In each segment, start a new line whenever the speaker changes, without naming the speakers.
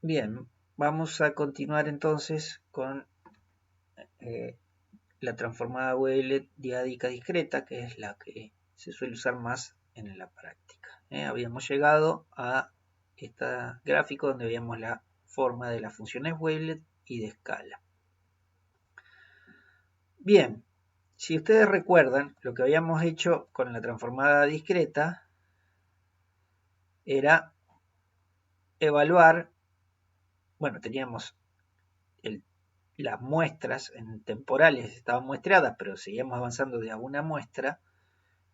Bien, vamos a continuar entonces con la transformada Wavelet diádica discreta, que es la que se suele usar más en la práctica. Habíamos llegado a este gráfico donde veíamos la forma de las funciones Wavelet y de escala. Bien, si ustedes recuerdan, lo que habíamos hecho con la transformada discreta era evaluar, bueno, teníamos las muestras en temporales estaban muestreadas, pero seguíamos avanzando de a una muestra,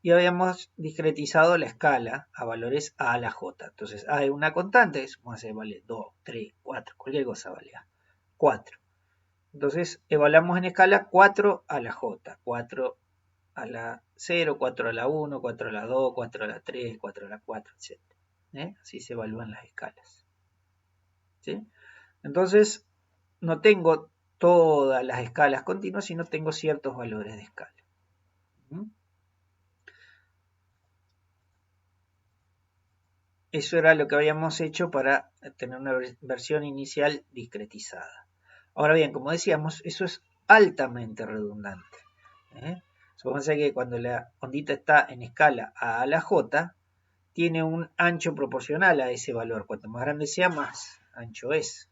y habíamos discretizado la escala a valores a la j. Entonces a es una constante, vamos a vale 2, 3, 4, cualquier cosa valga 4. Entonces evaluamos en escala 4 a la j, 4 a la 0, 4 a la 1, 4 a la 2, 4 a la 3, 4 a la 4, etc. Así se evalúan las escalas. ¿Sí? Entonces no tengo todas las escalas continuas, sino tengo ciertos valores de escala. Eso era lo que habíamos hecho para tener una versión inicial discretizada. Ahora bien, como decíamos, eso es altamente redundante. Supónganse que cuando la ondita está en escala a la j, tiene un ancho proporcional a ese valor. Cuanto más grande sea, más ancho es.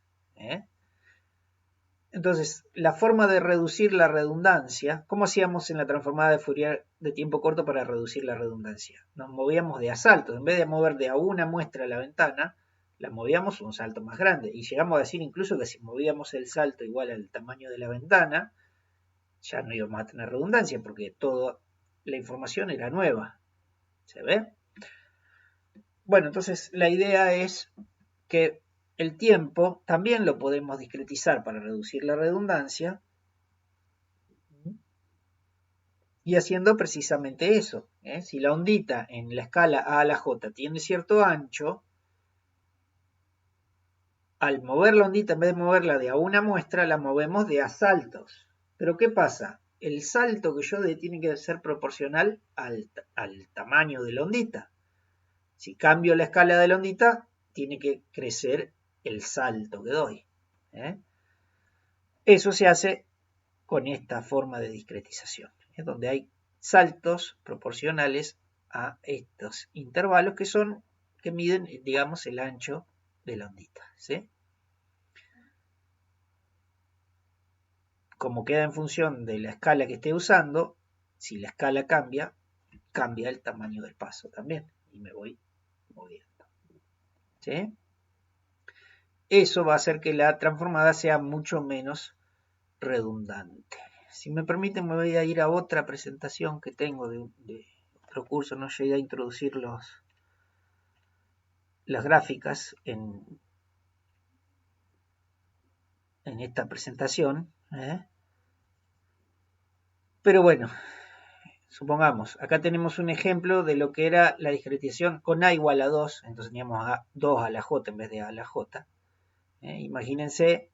Entonces, la forma de reducir la redundancia, ¿cómo hacíamos en la transformada de Fourier de tiempo corto para reducir la redundancia? Nos movíamos de a saltos. En vez de mover de a una muestra a la ventana, la movíamos un salto más grande. Y llegamos a decir incluso que si movíamos el salto igual al tamaño de la ventana, ya no íbamos a tener redundancia porque toda la información era nueva. ¿Se ve? Bueno, entonces la idea es que el tiempo también lo podemos discretizar para reducir la redundancia y haciendo precisamente eso. Si la ondita en la escala A a la J tiene cierto ancho, al mover la ondita, en vez de moverla de a una muestra, la movemos de a saltos. Pero ¿qué pasa? El salto que yo dé tiene que ser proporcional al tamaño de la ondita. Si cambio la escala de la ondita, tiene que crecer el salto que doy. Eso se hace con esta forma de discretización, donde hay saltos proporcionales a estos intervalos que miden, digamos, el ancho de la ondita. ¿Sí? Como queda en función de la escala que esté usando, si la escala cambia, cambia el tamaño del paso también y me voy moviendo. ¿Sí? Eso va a hacer que la transformada sea mucho menos redundante. Si me permiten, me voy a ir a otra presentación que tengo de otro curso. No llegué a introducir las gráficas en esta presentación. Pero bueno, supongamos, acá tenemos un ejemplo de lo que era la discretización con A igual a 2. Entonces teníamos a 2 a la J en vez de A a la J. Imagínense,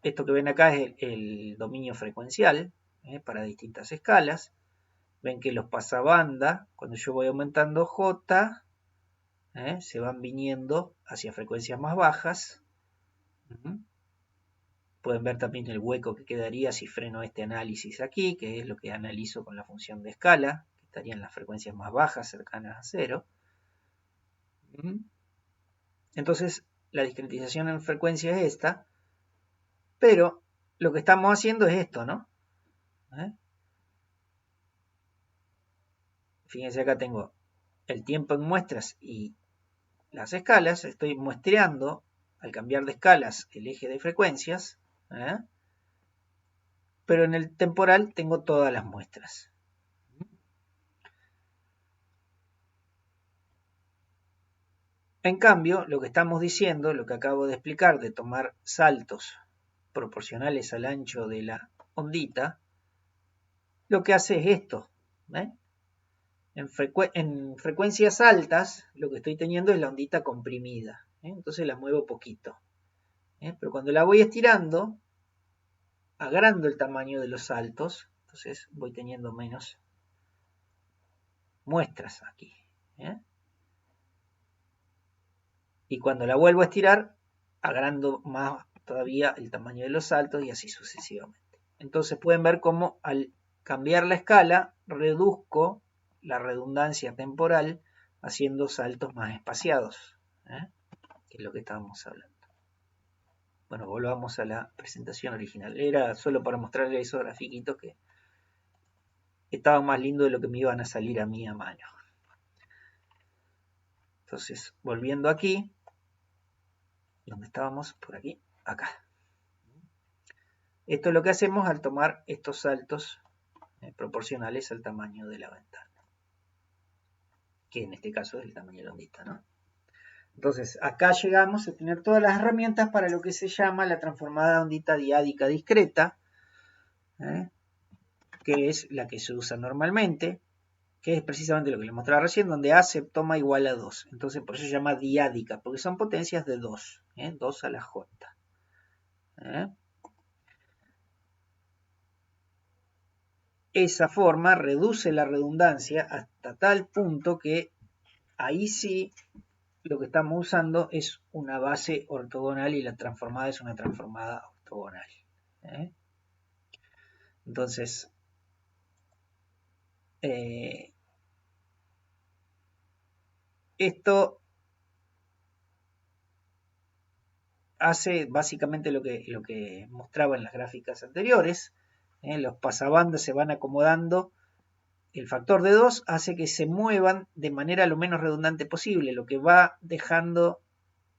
esto que ven acá es el dominio frecuencial para distintas escalas. Ven que los pasabanda, cuando yo voy aumentando J, se van viniendo hacia frecuencias más bajas. Pueden ver también el hueco que quedaría si freno este análisis aquí, que es lo que analizo con la función de escala, que estaría en las frecuencias más bajas, cercanas a 0. Entonces, la discretización en frecuencia es esta, pero lo que estamos haciendo es esto, ¿no? Fíjense, acá tengo el tiempo en muestras y las escalas. Estoy muestreando, al cambiar de escalas, el eje de frecuencias, pero en el temporal tengo todas las muestras. En cambio, lo que estamos diciendo, lo que acabo de explicar, de tomar saltos proporcionales al ancho de la ondita, lo que hace es esto. En frecuencias altas, lo que estoy teniendo es la ondita comprimida. Entonces la muevo poquito. Pero cuando la voy estirando, agrando el tamaño de los saltos, entonces voy teniendo menos muestras aquí. Y cuando la vuelvo a estirar, agrando más todavía el tamaño de los saltos y así sucesivamente. Entonces pueden ver cómo al cambiar la escala reduzco la redundancia temporal haciendo saltos más espaciados, que es lo que estábamos hablando. Bueno, volvamos a la presentación original. Era solo para mostrarles esos grafiquitos que estaban más lindos de lo que me iban a salir a mí a mano. Entonces, volviendo aquí, ¿dónde estábamos? Por aquí, acá. Esto es lo que hacemos al tomar estos saltos proporcionales al tamaño de la ventana, que en este caso es el tamaño de la ondita, ¿no? Entonces, acá llegamos a tener todas las herramientas para lo que se llama la transformada ondita diádica discreta, que es la que se usa normalmente, que es precisamente lo que les mostraba recién, donde A se toma igual a 2. Entonces, por eso se llama diádica, porque son potencias de 2, 2 a la J. Esa forma reduce la redundancia hasta tal punto que ahí sí lo que estamos usando es una base ortogonal y la transformada es una transformada ortogonal. Entonces, esto hace básicamente lo que mostraba en las gráficas anteriores. Los pasabandas se van acomodando. El factor de 2 hace que se muevan de manera lo menos redundante posible, lo que va dejando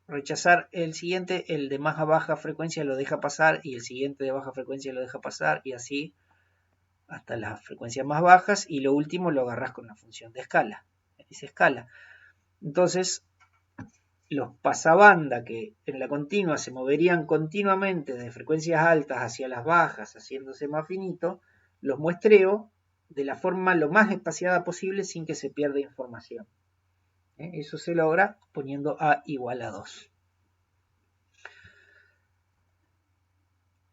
rechazar el siguiente, el de más a baja frecuencia lo deja pasar y el siguiente de baja frecuencia lo deja pasar y así hasta las frecuencias más bajas y lo último lo agarras con la función de escala, esa escala. Entonces, los pasabanda que en la continua se moverían continuamente de frecuencias altas hacia las bajas, haciéndose más finito, los muestreo de la forma lo más espaciada posible sin que se pierda información. Eso se logra poniendo A igual a 2.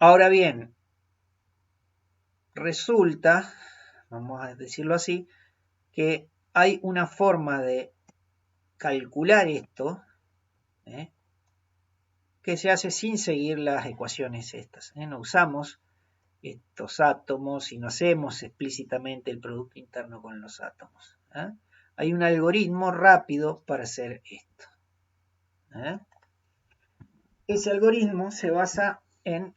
Ahora bien, resulta, vamos a decirlo así, que hay una forma de calcular esto que se hace sin seguir las ecuaciones estas. No usamos estos átomos y no hacemos explícitamente el producto interno con los átomos. Hay un algoritmo rápido para hacer esto. Ese algoritmo se basa en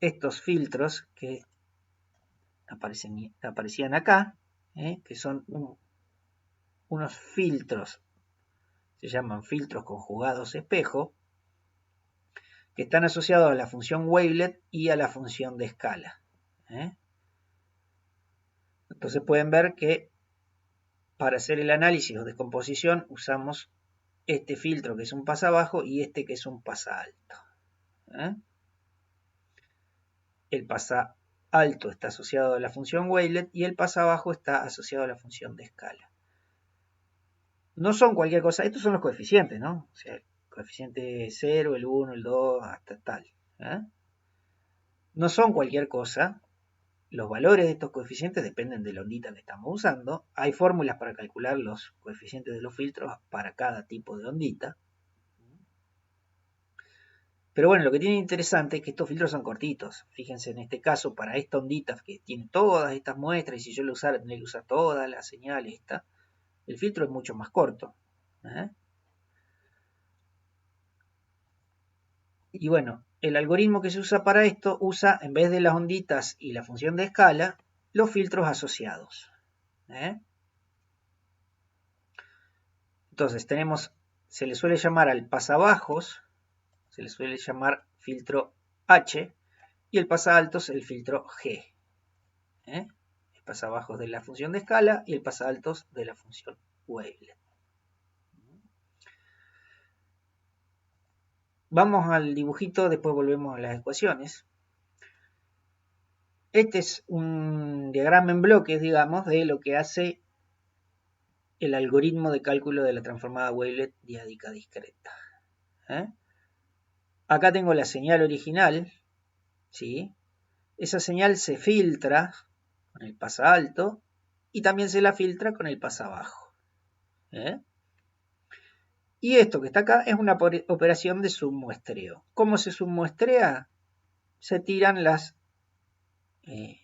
estos filtros que aparecían acá, que son unos filtros, se llaman filtros conjugados espejo, que están asociados a la función wavelet y a la función de escala. Entonces pueden ver que para hacer el análisis o descomposición usamos este filtro que es un pasabajo y este que es un pasalto. El pasalto está asociado a la función wavelet y el pasabajo está asociado a la función de escala. No son cualquier cosa, estos son los coeficientes, ¿no? O sea, el coeficiente 0, el 1, el 2, hasta tal. No son cualquier cosa. Los valores de estos coeficientes dependen de la ondita que estamos usando. Hay fórmulas para calcular los coeficientes de los filtros para cada tipo de ondita. Pero bueno, lo que tiene interesante es que estos filtros son cortitos. Fíjense, en este caso, para esta ondita que tiene todas estas muestras, y si yo lo usara, tendría que usar toda la señal esta, el filtro es mucho más corto. Y bueno, el algoritmo que se usa para esto usa, en vez de las onditas y la función de escala, los filtros asociados. Entonces tenemos, se le suele llamar al pasabajos, se le suele llamar filtro H, y el pasaltos el filtro G. El pasabajos de la función de escala y el pasaltos de la función wavelet. Vamos al dibujito, después volvemos a las ecuaciones. Este es un diagrama en bloques, digamos, de lo que hace el algoritmo de cálculo de la transformada wavelet diádica discreta. Acá tengo la señal original, ¿sí? Esa señal se filtra con el pasalto y también se la filtra con el pasabajo. Y esto que está acá es una operación de submuestreo. ¿Cómo se submuestrea? Se tiran las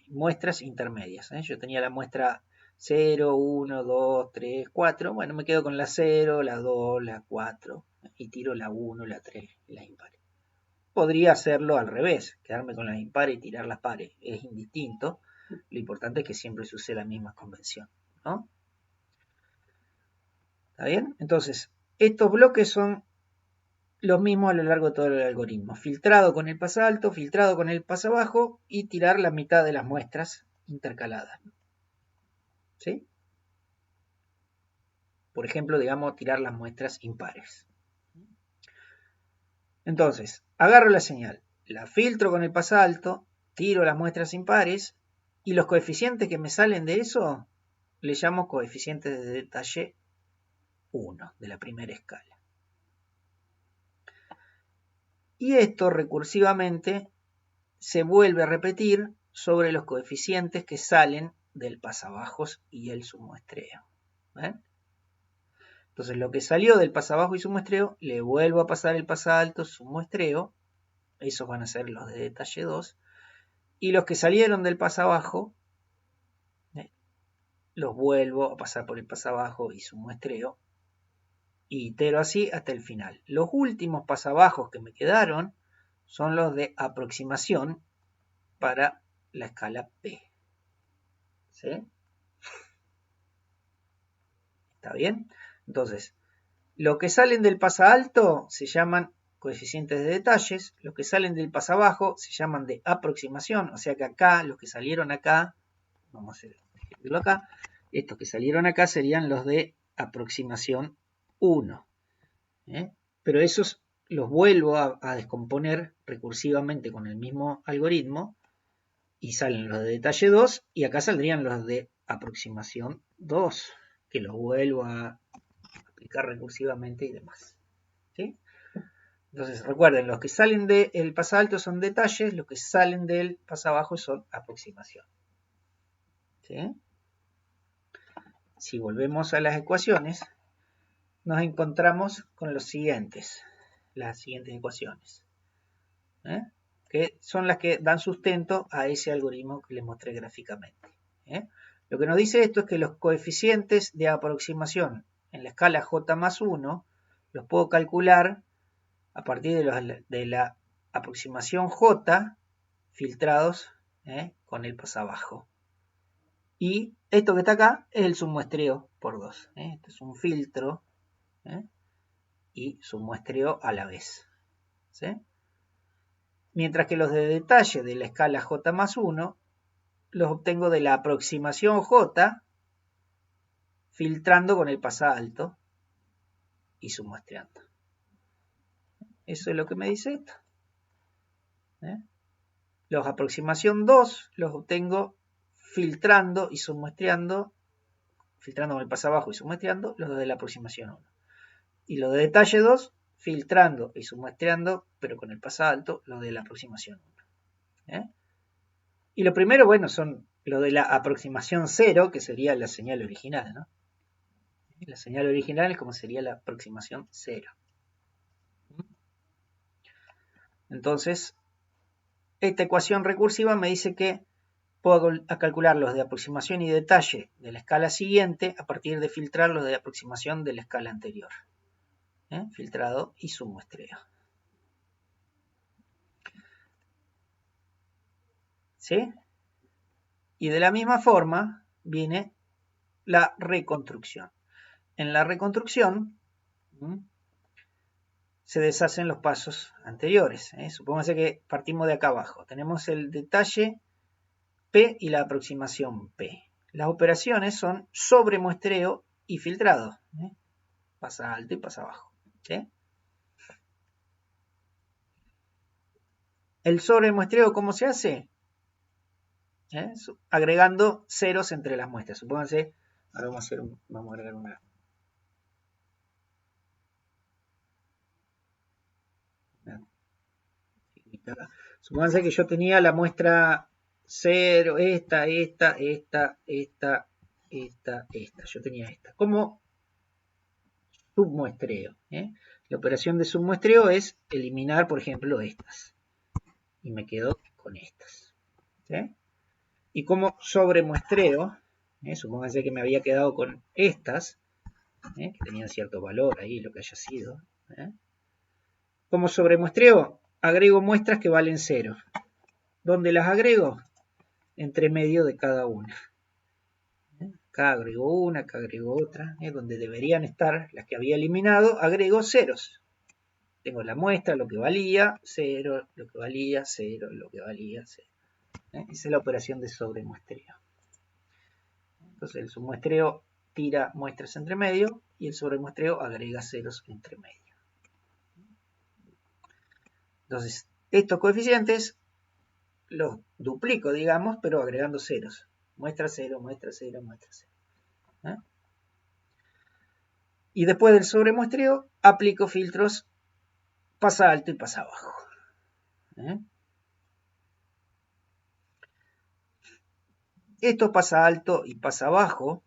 muestras intermedias. Yo tenía la muestra 0, 1, 2, 3, 4. Bueno, me quedo con la 0, la 2, la 4 y tiro la 1, la 3 y las impares. Podría hacerlo al revés, quedarme con las impares y tirar las pares. Es indistinto. Lo importante es que siempre se use la misma convención, ¿no? ¿Está bien? Entonces, estos bloques son los mismos a lo largo de todo el algoritmo. Filtrado con el pasalto, filtrado con el pasabajo y tirar la mitad de las muestras intercaladas. ¿Sí? Por ejemplo, digamos, tirar las muestras impares. Entonces, agarro la señal, la filtro con el pasalto, tiro las muestras impares y los coeficientes que me salen de eso le llamo coeficientes de detalle 1 de la primera escala. Y esto recursivamente se vuelve a repetir sobre los coeficientes que salen del pasabajos y el submuestreo. ¿Ven? Entonces lo que salió del pasabajo y submuestreo, le vuelvo a pasar el pasalto, submuestreo, esos van a ser los de detalle 2, y los que salieron del pasabajo, los vuelvo a pasar por el pasabajo y submuestreo, y itero así hasta el final. Los últimos pasabajos que me quedaron son los de aproximación para la escala P. ¿Sí? ¿Está bien? Entonces, los que salen del pasalto se llaman coeficientes de detalles, los que salen del pasabajo se llaman de aproximación, o sea que acá, los que salieron acá, vamos a escribirlo acá, estos que salieron acá serían los de aproximación 1. Pero esos los vuelvo a descomponer recursivamente con el mismo algoritmo y salen los de detalle 2 y acá saldrían los de aproximación 2, que los vuelvo a aplicar recursivamente y demás. ¿Sí? Entonces recuerden, los que salen del pasalto son detalles, los que salen del pasabajo son aproximación. ¿Sí? Si volvemos a las ecuaciones, nos encontramos con las siguientes ecuaciones, que son las que dan sustento a ese algoritmo que les mostré gráficamente. Lo que nos dice esto es que los coeficientes de aproximación en la escala j más 1 los puedo calcular a partir de la aproximación j filtrados con el pasabajo. Y esto que está acá es el submuestreo por 2. Este es un filtro y submuestreo a la vez. ¿Sí? Mientras que los de detalle de la escala j más 1 los obtengo de la aproximación j filtrando con el pasalto y submuestreando. Eso es lo que me dice esto. Los aproximación 2 los obtengo filtrando y submuestreando, filtrando con el pasabajo y submuestreando los de la aproximación 1. Y los de detalle 2, filtrando y submuestreando, pero con el pasalto, los de la aproximación 1. Y lo primero, bueno, son lo de la aproximación 0, que sería la señal original, ¿no? La señal original es como sería la aproximación 0. Entonces, esta ecuación recursiva me dice que puedo calcular los de aproximación y detalle de la escala siguiente a partir de filtrar los de aproximación de la escala anterior. Filtrado y submuestreo. ¿Sí? Y de la misma forma viene la reconstrucción. En la reconstrucción se deshacen los pasos anteriores. Supóngase que partimos de acá abajo. Tenemos el detalle P y la aproximación P. Las operaciones son sobremuestreo y filtrado. Pasa alto y pasa abajo. ¿Sí? El sobremuestreo, ¿cómo se hace? Agregando ceros entre las muestras. Supónganse, ahora vamos a agregar una. Supónganse que yo tenía la muestra 0, esta. Yo tenía esta. ¿Cómo submuestreo. La operación de submuestreo es eliminar, por ejemplo, estas. Y me quedo con estas. ¿Sí? Y como sobremuestreo, supónganse que me había quedado con estas, que tenían cierto valor ahí, lo que haya sido. Como sobremuestreo, agrego muestras que valen 0. ¿Dónde las agrego? Entre medio de cada una. Acá agrego una, acá agrego otra. Donde deberían estar las que había eliminado, agrego ceros. Tengo la muestra, lo que valía, 0, lo que valía, 0, lo que valía, 0. Esa es la operación de sobremuestreo. Entonces el submuestreo tira muestras entre medio y el sobremuestreo agrega ceros entre medio. Entonces estos coeficientes los duplico, digamos, pero agregando ceros. Muestra 0, muestra 0, muestra 0. Y después del sobremuestreo aplico filtros pasa alto y pasa abajo. Esto pasa alto y pasa abajo.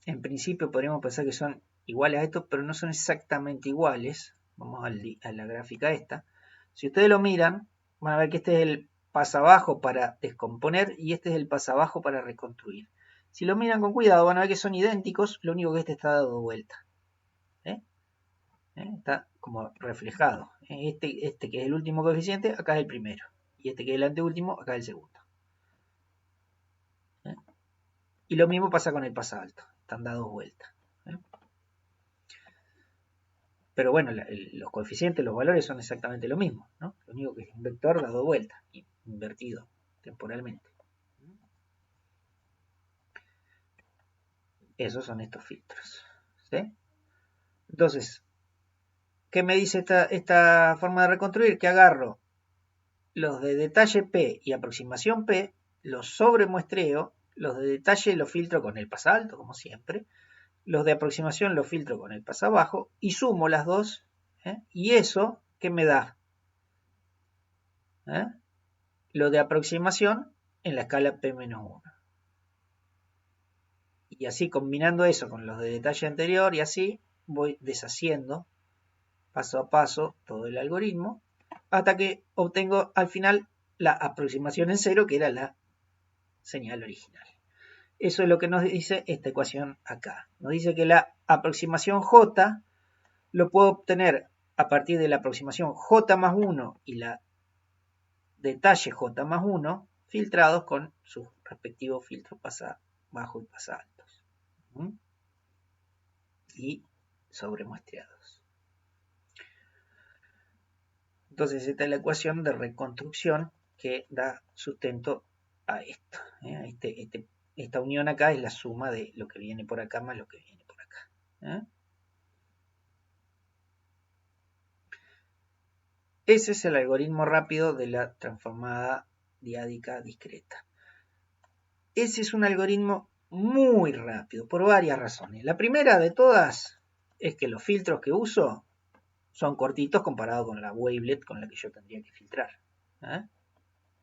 En principio podríamos pensar que son iguales a estos, pero no son exactamente iguales. Vamos a la gráfica esta. Si ustedes lo miran, van a ver que este es el pasa abajo para descomponer y este es el pasa abajo para reconstruir. Si lo miran con cuidado van a ver que son idénticos, lo único que este está dado vuelta. Está como reflejado. Este que es el último coeficiente, acá es el primero. Y este que es el anteúltimo, acá es el segundo. Y lo mismo pasa con el pasa alto. Están dados vuelta. Pero bueno, los coeficientes, los valores son exactamente lo mismo, ¿no? Lo único que es un vector dado vuelta, invertido temporalmente. Esos son estos filtros. ¿Sí? Entonces, ¿qué me dice esta forma de reconstruir? Que agarro los de detalle P y aproximación P, los sobremuestreo, los de detalle los filtro con el pasa alto, como siempre, los de aproximación los filtro con el pasa abajo y sumo las dos, y eso, ¿qué me da? Lo de aproximación en la escala P-1. Y así combinando eso con los de detalle anterior y así voy deshaciendo paso a paso todo el algoritmo hasta que obtengo al final la aproximación en 0, que era la señal original. Eso es lo que nos dice esta ecuación acá. Nos dice que la aproximación J lo puedo obtener a partir de la aproximación J más 1 y la detalle J más 1 filtrados con sus respectivos filtros pasa bajo y pasa altos. Y sobremuestreados. Entonces esta es la ecuación de reconstrucción que da sustento a esto. Esta unión acá es la suma de lo que viene por acá más lo que viene por acá. Ese es el algoritmo rápido de la transformada diádica discreta. Ese es un algoritmo muy rápido por varias razones. La primera de todas es que los filtros que uso son cortitos comparado con la wavelet con la que yo tendría que filtrar.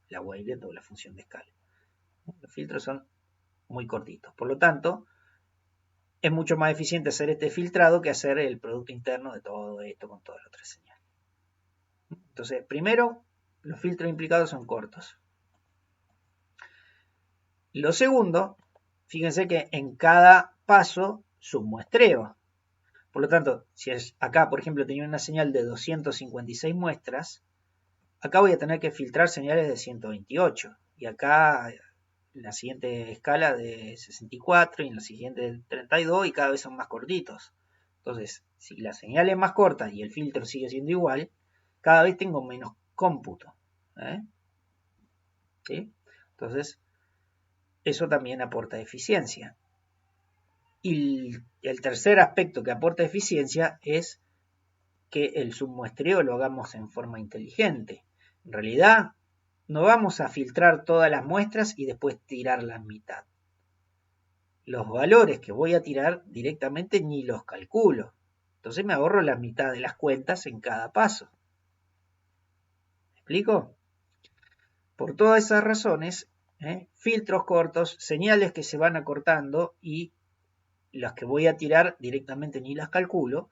La wavelet o la función de escala. Los filtros son muy cortitos. Por lo tanto, es mucho más eficiente hacer este filtrado que hacer el producto interno de todo esto con toda la otra señal. Entonces, primero, los filtros implicados son cortos. Lo segundo, fíjense que en cada paso submuestreo. Por lo tanto, si acá, por ejemplo, tenía una señal de 256 muestras, acá voy a tener que filtrar señales de 128. Y acá en la siguiente escala de 64 y en la siguiente de 32 y cada vez son más cortitos. Entonces, si la señal es más corta y el filtro sigue siendo igual, cada vez tengo menos cómputo. ¿Sí? Entonces, eso también aporta eficiencia. Y el tercer aspecto que aporta eficiencia es que el submuestreo lo hagamos en forma inteligente. En realidad, no vamos a filtrar todas las muestras y después tirar la mitad. Los valores que voy a tirar directamente ni los calculo. Entonces me ahorro la mitad de las cuentas en cada paso. ¿Me explico? Por todas esas razones, filtros cortos, señales que se van acortando y las que voy a tirar directamente ni las calculo,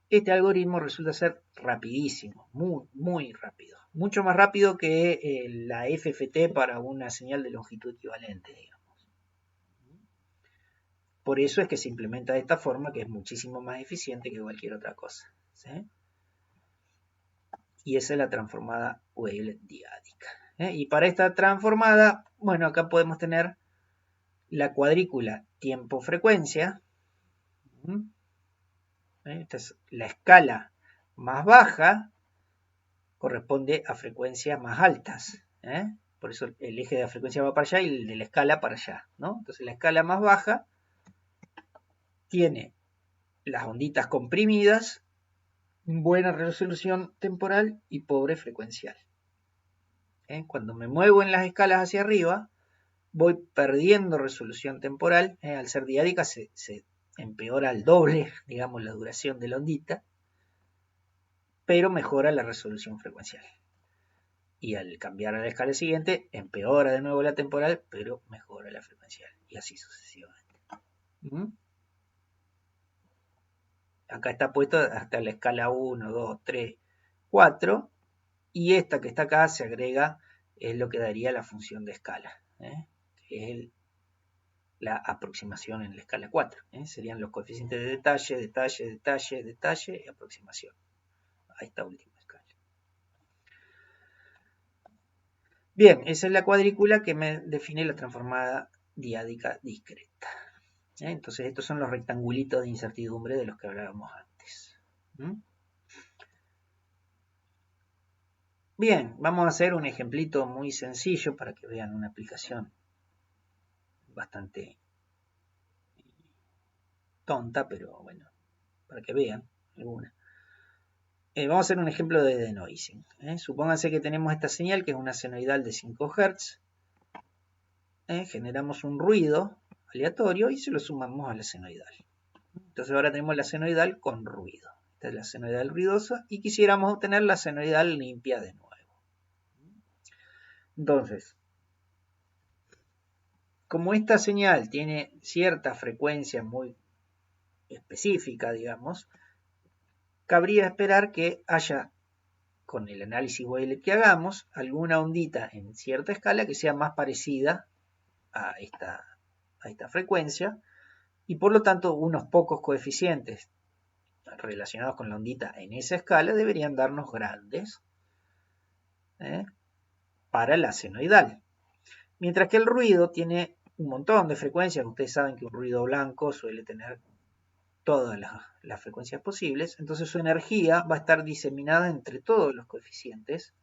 este algoritmo resulta ser rapidísimo, muy, muy rápido. Mucho más rápido que la FFT para una señal de longitud equivalente, digamos. Por eso es que se implementa de esta forma, que es muchísimo más eficiente que cualquier otra cosa, ¿sí? Y esa es la transformada Weyl diádica. Y para esta transformada, bueno, acá podemos tener la cuadrícula tiempo-frecuencia. Esta es la escala más baja, corresponde a frecuencias más altas. Por eso el eje de la frecuencia va para allá y el de la escala para allá, ¿no? Entonces la escala más baja tiene las onditas comprimidas, buena resolución temporal y pobre frecuencial. Cuando me muevo en las escalas hacia arriba, voy perdiendo resolución temporal. Al ser diádica se empeora al doble, digamos, la duración de la ondita, pero mejora la resolución frecuencial. Y al cambiar a la escala siguiente, empeora de nuevo la temporal, pero mejora la frecuencial. Y así sucesivamente. Acá está puesto hasta la escala 1, 2, 3, 4. Y esta que está acá se agrega, es lo que daría la función de escala, que es la aproximación en la escala 4. Serían los coeficientes de detalle, detalle, detalle, detalle y aproximación a esta última escala. Bien, esa es la cuadrícula que me define la transformada diádica discreta. Entonces estos son los rectangulitos de incertidumbre de los que hablábamos antes. Bien, vamos a hacer un ejemplito muy sencillo para que vean una aplicación bastante tonta, pero bueno, para que vean alguna. Vamos a hacer un ejemplo de denoising. Supónganse que tenemos esta señal que es una senoidal de 5 Hz. Generamos un ruido aleatorio y se lo sumamos a la senoidal. Entonces ahora tenemos la senoidal con ruido. Esta es la senoidal ruidosa y quisiéramos obtener la senoidal limpia de nuevo. Entonces, como esta señal tiene cierta frecuencia muy específica, digamos, cabría esperar que haya, con el análisis Weyl que hagamos, alguna ondita en cierta escala que sea más parecida a esta frecuencia y por lo tanto unos pocos coeficientes relacionados con la ondita en esa escala deberían darnos grandes para la senoidal. Mientras que el ruido tiene un montón de frecuencias. Ustedes saben que un ruido blanco suele tener todas las frecuencias posibles, entonces su energía va a estar diseminada entre todos los coeficientes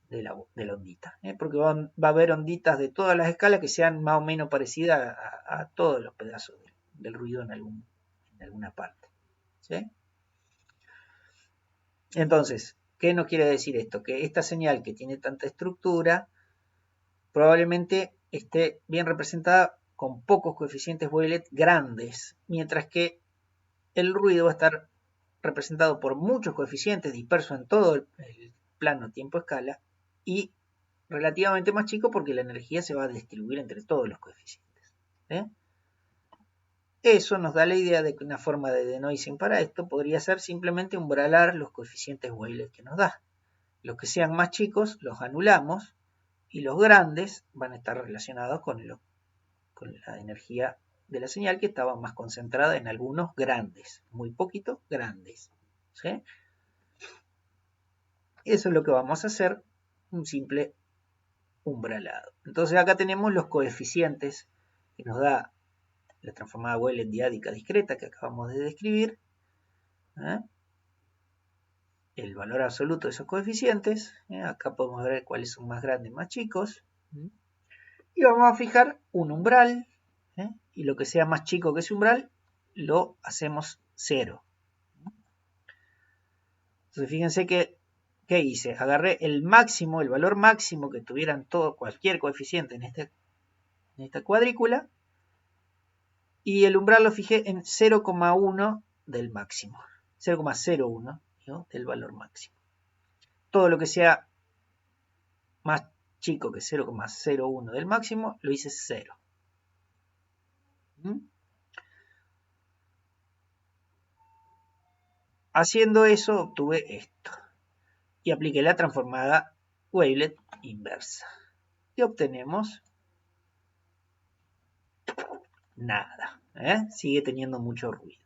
de la ondita, porque va a haber onditas de todas las escalas que sean más o menos parecidas a todos los pedazos del ruido en alguna parte. ¿Sí? Entonces, ¿qué nos quiere decir esto? Que esta señal que tiene tanta estructura probablemente esté bien representada con pocos coeficientes Weyl grandes, mientras que el ruido va a estar representado por muchos coeficientes dispersos en todo el plano tiempo-escala y relativamente más chico porque la energía se va a distribuir entre todos los coeficientes. Eso nos da la idea de que una forma de denoising para esto podría ser simplemente umbralar los coeficientes Weyl que nos da. Los que sean más chicos los anulamos y los grandes van a estar relacionados con la energía de la señal que estaba más concentrada en algunos grandes, muy poquitos grandes. ¿Sí? Eso es lo que vamos a hacer, un simple umbralado. Entonces acá tenemos los coeficientes que nos da la transformada Weyl diádica discreta que acabamos de describir. El valor absoluto de esos coeficientes. Acá podemos ver cuáles son más grandes, más chicos. Y vamos a fijar un umbral. Y lo que sea más chico que ese umbral lo hacemos 0. Entonces fíjense que ¿qué hice? Agarré el máximo, el valor máximo que tuvieran cualquier coeficiente en esta cuadrícula y el umbral lo fijé en 0,1 del máximo, 0,01 del valor máximo. Todo lo que sea más chico que 0,01 del máximo lo hice 0. Haciendo eso obtuve esto. Y apliqué la transformada wavelet inversa. Y obtenemos nada. Sigue teniendo mucho ruido.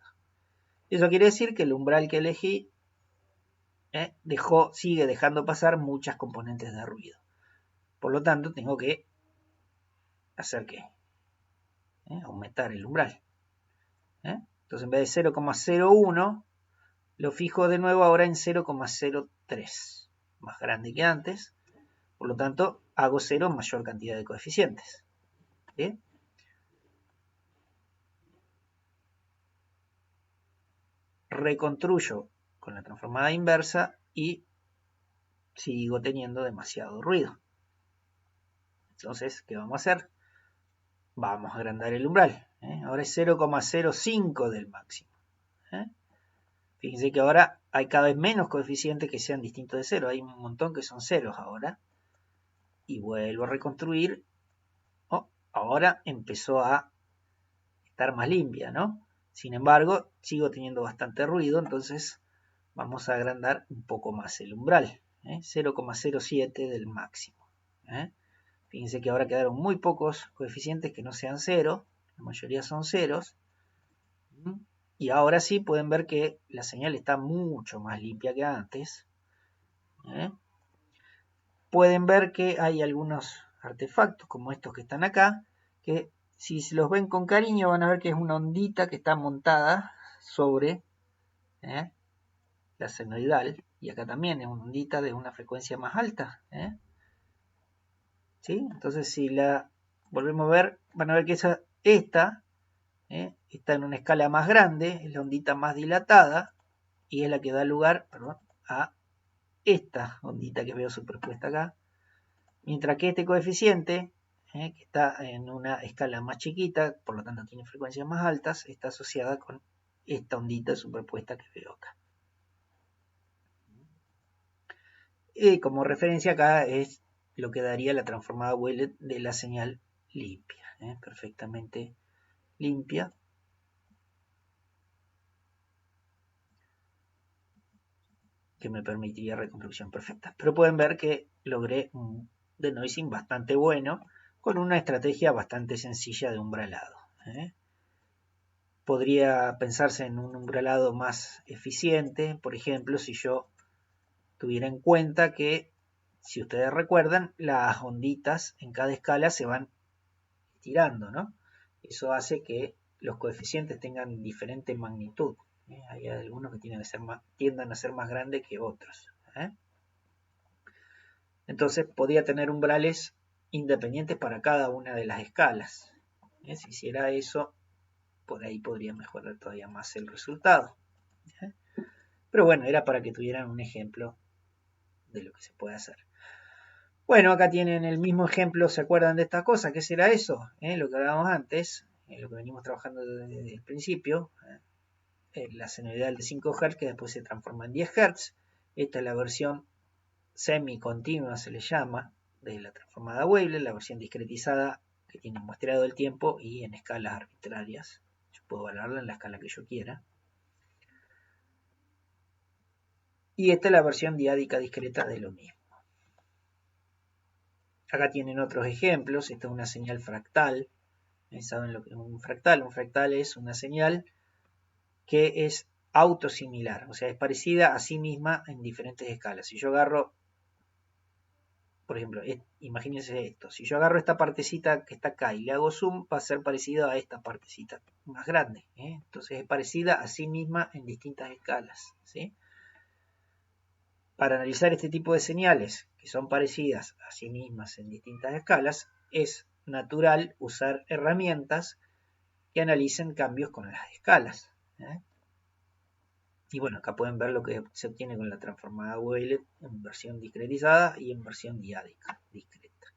Eso quiere decir que el umbral que elegí sigue dejando pasar muchas componentes de ruido. Por lo tanto, tengo que hacer ¿qué? Aumentar el umbral. Entonces, en vez de 0,01, lo fijo de nuevo ahora en 0,03. Más grande que antes. Por lo tanto, hago 0 mayor cantidad de coeficientes. ¿Sí? Reconstruyo con la transformada inversa y sigo teniendo demasiado ruido. Entonces, ¿qué vamos a hacer? Vamos a agrandar el umbral. Ahora es 0,05 del máximo. Fíjense que ahora hay cada vez menos coeficientes que sean distintos de 0. Hay un montón que son ceros ahora. Y vuelvo a reconstruir. Ahora empezó a estar más limpia, ¿no? Sin embargo, sigo teniendo bastante ruido, entonces vamos a agrandar un poco más el umbral. 0,07 del máximo. Fíjense que ahora quedaron muy pocos coeficientes que no sean 0. La mayoría son ceros. Y ahora sí pueden ver que la señal está mucho más limpia que antes. Pueden ver que hay algunos artefactos como estos que están acá, que si los ven con cariño van a ver que es una ondita que está montada sobre la senoidal. Y acá también es una ondita de una frecuencia más alta. ¿Sí? Entonces si la volvemos a ver, van a ver que esta está en una escala más grande, es la ondita más dilatada y es la que da lugar a esta ondita que veo superpuesta acá. Mientras que este coeficiente, que está en una escala más chiquita, por lo tanto tiene frecuencias más altas, está asociada con esta ondita superpuesta que veo acá. Y como referencia acá es lo que daría la transformada wavelet de la señal limpia, perfectamente limpia. Que me permitiría reconstrucción perfecta. Pero pueden ver que logré un denoising bastante bueno con una estrategia bastante sencilla de umbralado. Podría pensarse en un umbralado más eficiente, por ejemplo, si yo tuviera en cuenta que, si ustedes recuerdan, las onditas en cada escala se van estirando, ¿no? Eso hace que los coeficientes tengan diferente magnitud. Hay algunos que tiendan a ser más grandes que otros. Entonces podría tener umbrales independientes para cada una de las escalas. Si hiciera eso, por ahí podría mejorar todavía más el resultado. Pero bueno, era para que tuvieran un ejemplo de lo que se puede hacer. Bueno, acá tienen el mismo ejemplo, ¿se acuerdan de esta cosa? ¿Qué será eso? Lo que hablábamos antes, lo que venimos trabajando desde el principio, la senoidal de 5 Hz que después se transforma en 10 Hz. Esta es la versión semi-continua, se le llama, de la transformada wavelet, la versión discretizada que tiene muestreo del tiempo y en escalas arbitrarias. Yo puedo valorarla en la escala que yo quiera. Y esta es la versión diádica discreta de lo mismo. Acá tienen otros ejemplos. Esta es una señal fractal. ¿Saben lo que es un fractal? Un fractal es una señal que es autosimilar, o sea, es parecida a sí misma en diferentes escalas. Si yo agarro, por ejemplo, imagínense esto, si yo agarro esta partecita que está acá y le hago zoom, va a ser parecida a esta partecita más grande. Entonces es parecida a sí misma en distintas escalas. ¿Sí? Para analizar este tipo de señales que son parecidas a sí mismas en distintas escalas, es natural usar herramientas que analicen cambios con las escalas. Y bueno, acá pueden ver lo que se obtiene con la transformada wavelet en versión discretizada y en versión diádica discreta.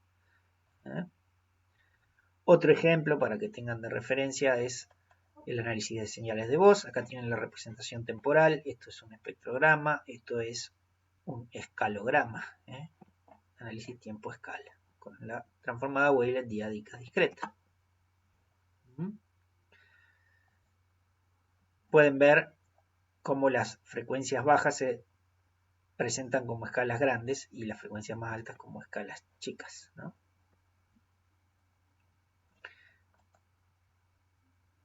Otro ejemplo para que tengan de referencia es el análisis de señales de voz. Acá tienen la representación temporal, esto es un espectrograma, esto es un escalograma. Análisis tiempo-escala, con la transformada wavelet diádica discreta. Pueden ver cómo las frecuencias bajas se presentan como escalas grandes y las frecuencias más altas como escalas chicas, ¿no?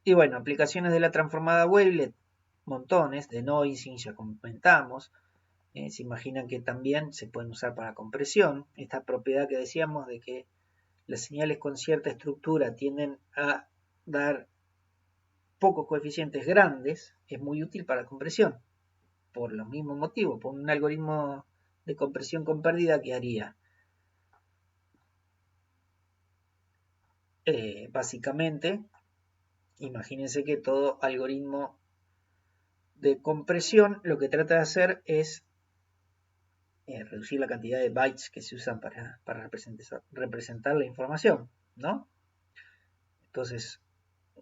Y bueno, aplicaciones de la transformada wavelet, montones, de noising, ya comentamos. Se imaginan que también se pueden usar para compresión. Esta propiedad que decíamos de que las señales con cierta estructura tienden a dar pocos coeficientes grandes es muy útil para compresión. Por los mismos motivos, por un algoritmo de compresión con pérdida que haría básicamente, imagínense que todo algoritmo de compresión lo que trata de hacer es reducir la cantidad de bytes que se usan para representar la información, ¿no? Entonces,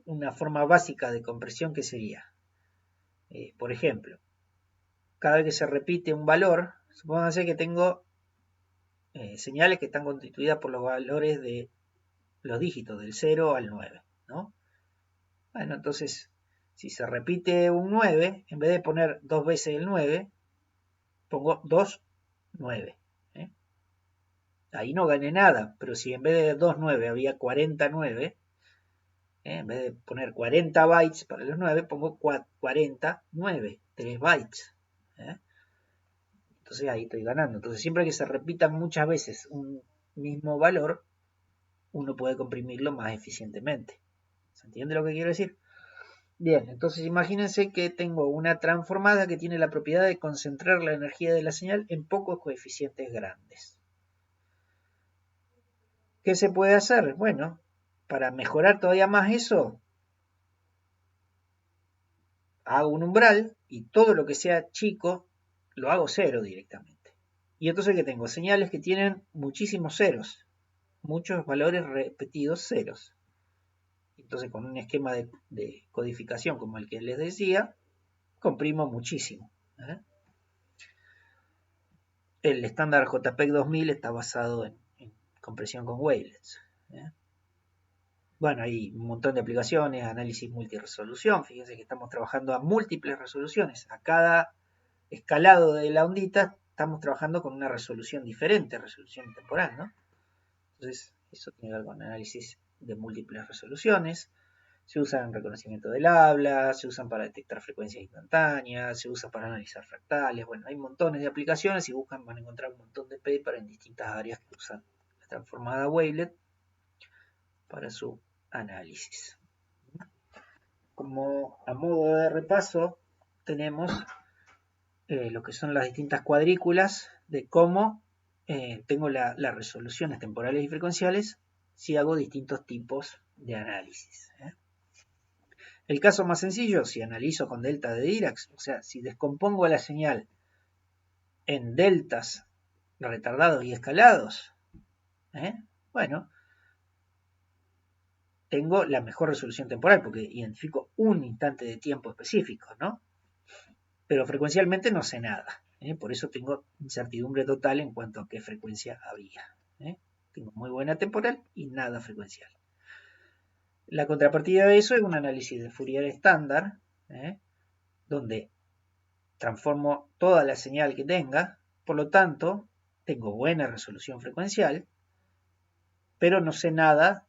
una forma básica de compresión que sería, por ejemplo, cada vez que se repite un valor, supónganse que tengo señales que están constituidas por los valores de los dígitos del 0 al 9, ¿no? Bueno, entonces, si se repite un 9, en vez de poner dos veces el 9, pongo 2, 9. Ahí no gané nada, pero si en vez de 2, 9 había 49, en vez de poner 40 bytes para los 9, pongo 49, 3 bytes. Entonces ahí estoy ganando. Entonces siempre que se repitan muchas veces un mismo valor, uno puede comprimirlo más eficientemente. ¿Se entiende lo que quiero decir? Bien, entonces imagínense que tengo una transformada que tiene la propiedad de concentrar la energía de la señal en pocos coeficientes grandes. ¿Qué se puede hacer? Bueno, para mejorar todavía más eso, hago un umbral y todo lo que sea chico lo hago cero directamente. Y entonces que tengo señales que tienen muchísimos ceros, muchos valores repetidos ceros. Entonces con un esquema de codificación como el que les decía, comprimo muchísimo. El estándar JPEG 2000 está basado en compresión con wavelets. Bueno, hay un montón de aplicaciones, análisis multiresolución. Fíjense que estamos trabajando a múltiples resoluciones. A cada escalado de la ondita estamos trabajando con una resolución diferente, resolución temporal, ¿no? Entonces, eso tiene que ver con análisis de múltiples resoluciones. Se usan en reconocimiento del habla, se usan para detectar frecuencias instantáneas, se usa para analizar fractales. Bueno, hay montones de aplicaciones. Si buscan van a encontrar un montón de papers en distintas áreas que usan la transformada wavelet para su análisis. Como a modo de repaso, tenemos lo que son las distintas cuadrículas de cómo tengo las resoluciones temporales y frecuenciales si hago distintos tipos de análisis. El caso más sencillo, si analizo con delta de Dirac, o sea, si descompongo la señal en deltas retardados y escalados, bueno, tengo la mejor resolución temporal porque identifico un instante de tiempo específico, ¿no? Pero frecuencialmente no sé nada. Por eso tengo incertidumbre total en cuanto a qué frecuencia había. Tengo muy buena temporal y nada frecuencial. La contrapartida de eso es un análisis de Fourier estándar, donde transformo toda la señal que tenga, por lo tanto, tengo buena resolución frecuencial, pero no sé nada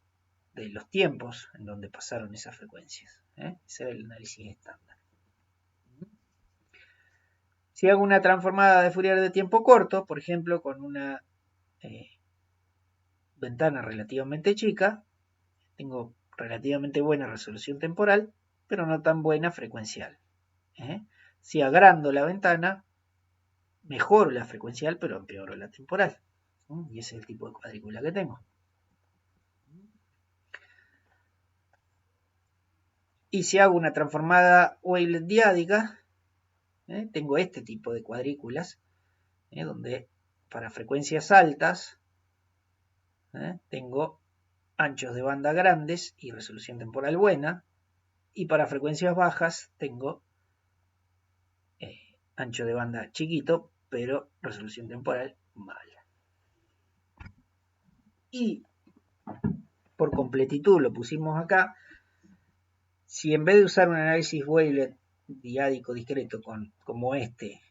de los tiempos en donde pasaron esas frecuencias. Ese es el análisis estándar. Si hago una transformada de Fourier de tiempo corto, por ejemplo, con una ventana relativamente chica, tengo relativamente buena resolución temporal, pero no tan buena frecuencial. Si agrando la ventana, mejoro la frecuencial, pero empeoro la temporal. Y ese es el tipo de cuadrícula que tengo. Y si hago una transformada wavelet diádica, tengo este tipo de cuadrículas, donde para frecuencias altas tengo anchos de banda grandes y resolución temporal buena, y para frecuencias bajas tengo ancho de banda chiquito, pero resolución temporal mala. Y por completitud lo pusimos acá. Si en vez de usar un análisis wavelet diádico discreto como este,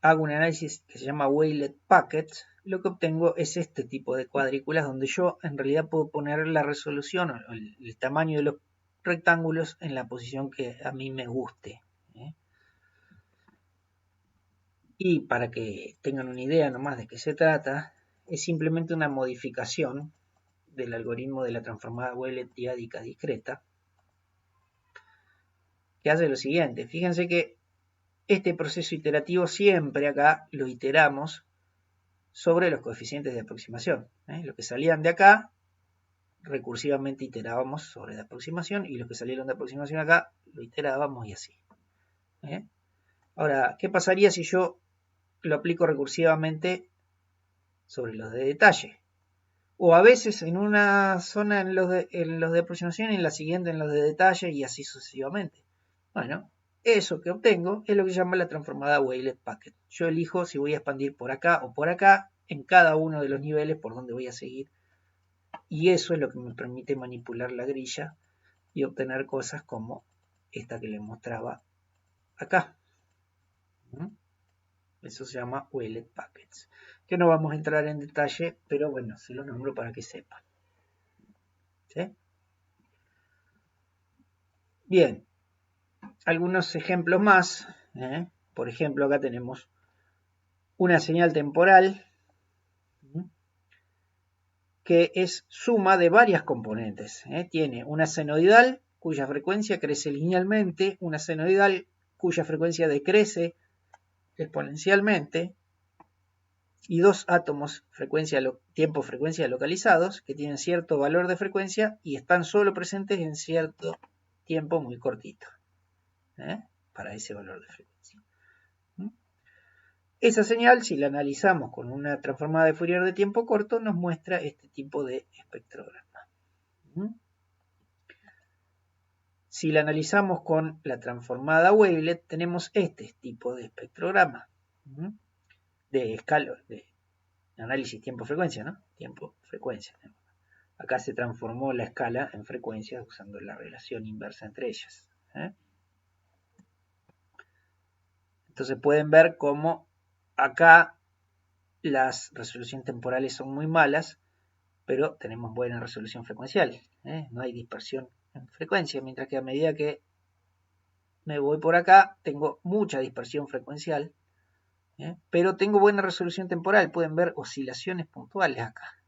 hago un análisis que se llama Waylet Packets, lo que obtengo es este tipo de cuadrículas donde yo en realidad puedo poner la resolución o el tamaño de los rectángulos en la posición que a mí me guste. Y para que tengan una idea nomás de qué se trata, es simplemente una modificación del algoritmo de la transformada Waylet diádica discreta, que hace lo siguiente. Fíjense que este proceso iterativo siempre acá lo iteramos sobre los coeficientes de aproximación. Los que salían de acá, recursivamente iterábamos sobre la aproximación, y los que salieron de aproximación acá, lo iterábamos y así. Ahora, ¿qué pasaría si yo lo aplico recursivamente sobre los de detalle? O a veces en una zona en los de aproximación y en la siguiente en los de detalle y así sucesivamente. Bueno, eso que obtengo es lo que se llama la transformada Waylet Packet. Yo elijo si voy a expandir por acá o por acá en cada uno de los niveles por donde voy a seguir. Y eso es lo que me permite manipular la grilla y obtener cosas como esta que les mostraba acá. Eso se llama Waylet Packets. Que no vamos a entrar en detalle, pero bueno, se lo nombro para que sepan. ¿Sí? Bien, algunos ejemplos más. Por ejemplo, acá tenemos una señal temporal que es suma de varias componentes. Tiene una senoidal cuya frecuencia crece linealmente, una senoidal cuya frecuencia decrece exponencialmente, y dos átomos tiempo-frecuencia localizados que tienen cierto valor de frecuencia y están solo presentes en cierto tiempo muy cortito para ese valor de frecuencia. Esa señal, si la analizamos con una transformada de Fourier de tiempo corto, nos muestra este tipo de espectrograma. Si la analizamos con la transformada Wavelet, tenemos este tipo de espectrograma de escala, de análisis tiempo-frecuencia, ¿no? Tiempo-frecuencia. Acá se transformó la escala en frecuencias usando la relación inversa entre ellas. Entonces pueden ver cómo acá las resoluciones temporales son muy malas, pero tenemos buena resolución frecuencial. No hay dispersión en frecuencia, mientras que a medida que me voy por acá, tengo mucha dispersión frecuencial, pero tengo buena resolución temporal. Pueden ver oscilaciones puntuales acá.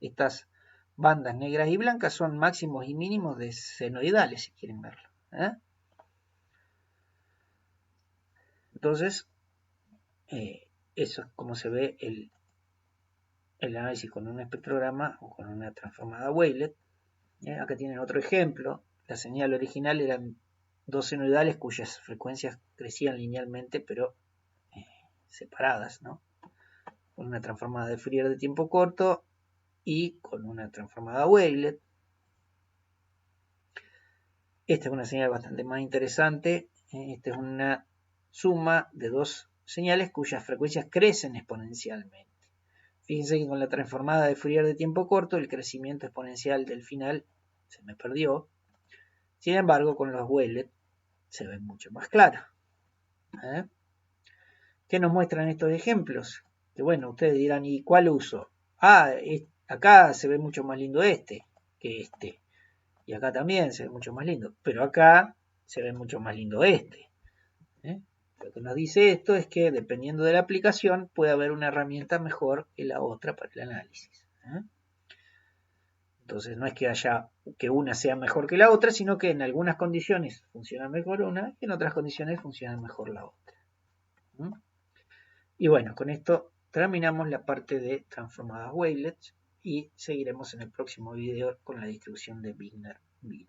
Estas bandas negras y blancas son máximos y mínimos de senoidales, si quieren verlo. Entonces, eso es como se ve el análisis con un espectrograma o con una transformada Wavelet. Acá tienen otro ejemplo. La señal original eran dos senoidales cuyas frecuencias crecían linealmente, pero separadas, ¿no? Con una transformada de Fourier de tiempo corto y con una transformada Wavelet. Esta es una señal bastante más interesante. Esta es una suma de dos señales cuyas frecuencias crecen exponencialmente. Fíjense que con la transformada de Fourier de tiempo corto, el crecimiento exponencial del final se me perdió. Sin embargo, con los Wavelet se ve mucho más claro. ¿Qué nos muestran estos ejemplos? Que bueno, ustedes dirán, ¿y cuál uso? Acá se ve mucho más lindo este que este. Y acá también se ve mucho más lindo. Pero acá se ve mucho más lindo este. Lo que nos dice esto es que dependiendo de la aplicación puede haber una herramienta mejor que la otra para el análisis. Entonces no es que una sea mejor que la otra, sino que en algunas condiciones funciona mejor una y en otras condiciones funciona mejor la otra. Y bueno, con esto terminamos la parte de transformadas wavelets y seguiremos en el próximo video con la distribución de Wigner-Vigne.